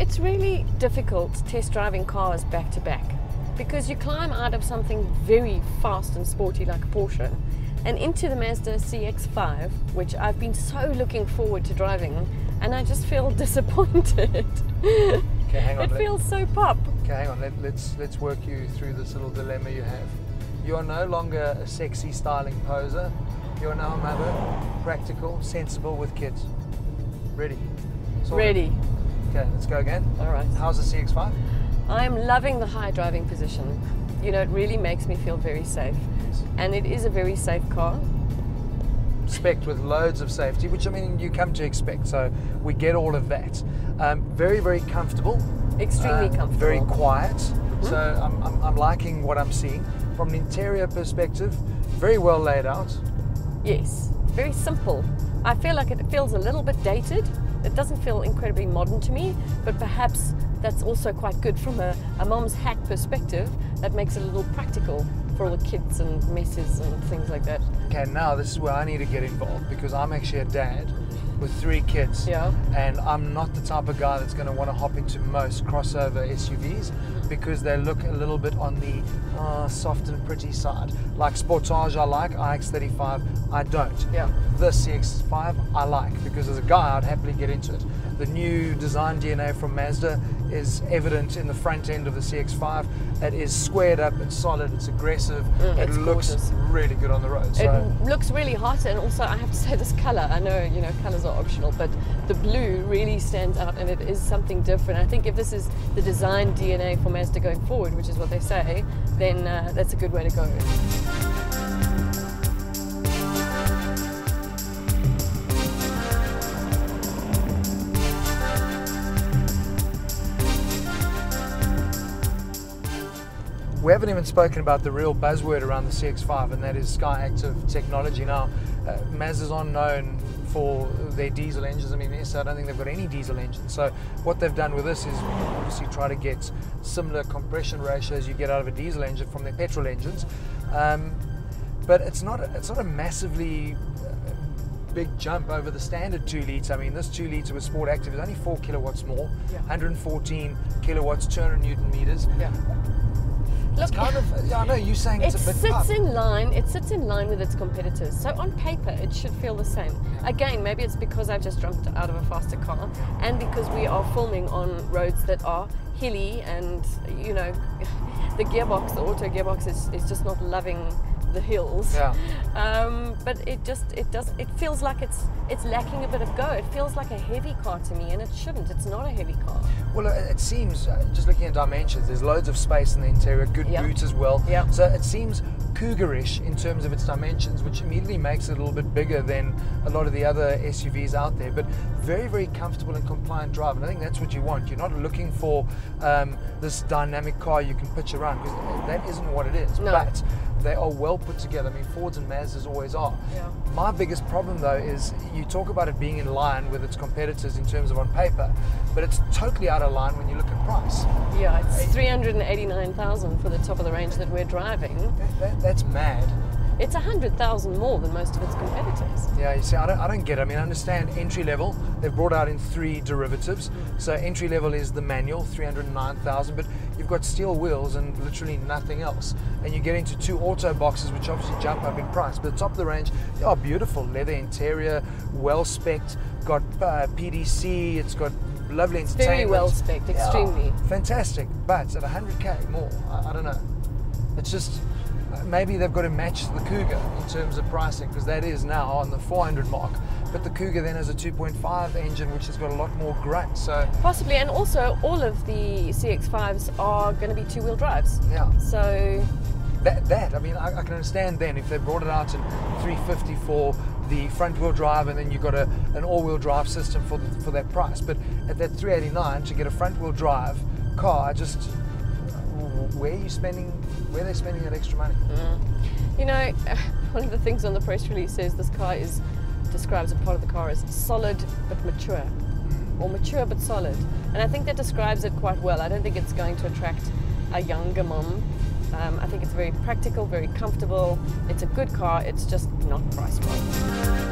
It's really difficult test driving cars back to back because you climb out of something very fast and sporty like a Porsche and into the Mazda CX-5, which I've been so looking forward to driving, and I just feel disappointed. Okay, hang on. It feels so pop. Okay, hang on. Let's work you through this little dilemma you have. You are no longer a sexy styling poser. You are now a mother, practical, sensible with kids. Ready? Ready. Okay, let's go again. All right. How's the CX-5? I'm loving the high driving position. You know, it really makes me feel very safe. Yes. And it is a very safe car. Spec'd with loads of safety, which I mean you come to expect, so we get all of that. Very, very comfortable. Extremely comfortable. Very quiet. So I'm liking what I'm seeing. From an interior perspective, very well laid out. Yes, very simple. I feel like it feels a little bit dated. It doesn't feel incredibly modern to me, but perhaps that's also quite good from a mom's hack perspective. That makes it a little practical for all the kids and messes and things like that. Okay, now this is where I need to get involved because I'm actually a dad with 3 kids. Yeah. And I'm not the type of guy that's going to want to hop into most crossover SUVs because they look a little bit on the soft and pretty side. Like Sportage I like, iX35 I don't. Yeah. This CX-5 I like because as a guy I'd happily get into it. The new design DNA from Mazda is evident in the front end of the CX-5. It is squared up, it's solid, it's aggressive, it looks gorgeous. really good on the road. So It looks really hot, and also I have to say this color, I know, you know, colors are optional, but the blue really stands out and it is something different. I think if this is the design DNA for Mazda going forward, which is what they say, then that's a good way to go. we haven't even spoken about the real buzzword around the CX-5, and that is Skyactiv technology. Now, Mazda's aren't known for their diesel engines. I mean, yes, I don't think they've got any diesel engines. So what they've done with this is obviously try to get similar compression ratios you get out of a diesel engine from their petrol engines. But it's not a massively big jump over the standard 2 litre. I mean, this 2 litre with Sport Active is only 4 kilowatts more, 114 kilowatts, 200 Newton meters. Yeah. It's kind of, yeah, I know you're saying it's a bit sits in line. It sits in line with its competitors. So on paper, it should feel the same. Again, maybe it's because I've just jumped out of a faster car, and because we are filming on roads that are hilly, and you know, the gearbox, the auto gearbox, is just not loving the hills. Yeah. But it feels like it's lacking a bit of go. It feels like a heavy car to me, and it shouldn't. It's not a heavy car. Well, it seems, just looking at dimensions, there's loads of space in the interior, good boot as well. Yeah. So it seems cougarish in terms of its dimensions, which immediately makes it a little bit bigger than a lot of the other SUVs out there, but very, very comfortable and compliant drive. And I think that's what you want. You're not looking for this dynamic car you can pitch around, because that isn't what it is. No. But they are well put together. I mean, Fords and Mazdas always are. Yeah. My biggest problem, though, is you talk about it being in line with its competitors in terms of on paper, but it's totally out of line when you look at price. Yeah, it's 389,000 for the top of the range that we're driving. That's mad. It's 100,000 more than most of its competitors. Yeah, you see, I don't get it. I mean, I understand entry level. They've brought out in 3 derivatives. So entry level is the manual, 309,000, but you've got steel wheels and literally nothing else. And you get into 2 auto boxes, which obviously jump up in price. But the top of the range, beautiful leather interior, well spec'd, got PDC, it's got lovely entertainment. Very well spec'd, extremely. Fantastic, but at 100k more, I don't know. It's just, maybe they've got to match the Cougar in terms of pricing, because that is now on the 400 mark. But the Cougar then has a 2.5 engine, which has got a lot more grunt. So possibly, and also all of the CX-5s are going to be 2-wheel drives. Yeah. So I mean, I can understand then if they brought it out in 350 for the front-wheel drive, and then you've got an all-wheel drive system for that price. But at that 389 to get a front-wheel drive car, where are they spending that extra money? You know, one of the things on the press release says this car describes a part of the car as solid but mature, or mature but solid, and I think that describes it quite well. I don't think it's going to attract a younger mom. I think it's very practical, very comfortable. It's a good car. It's just not priced well.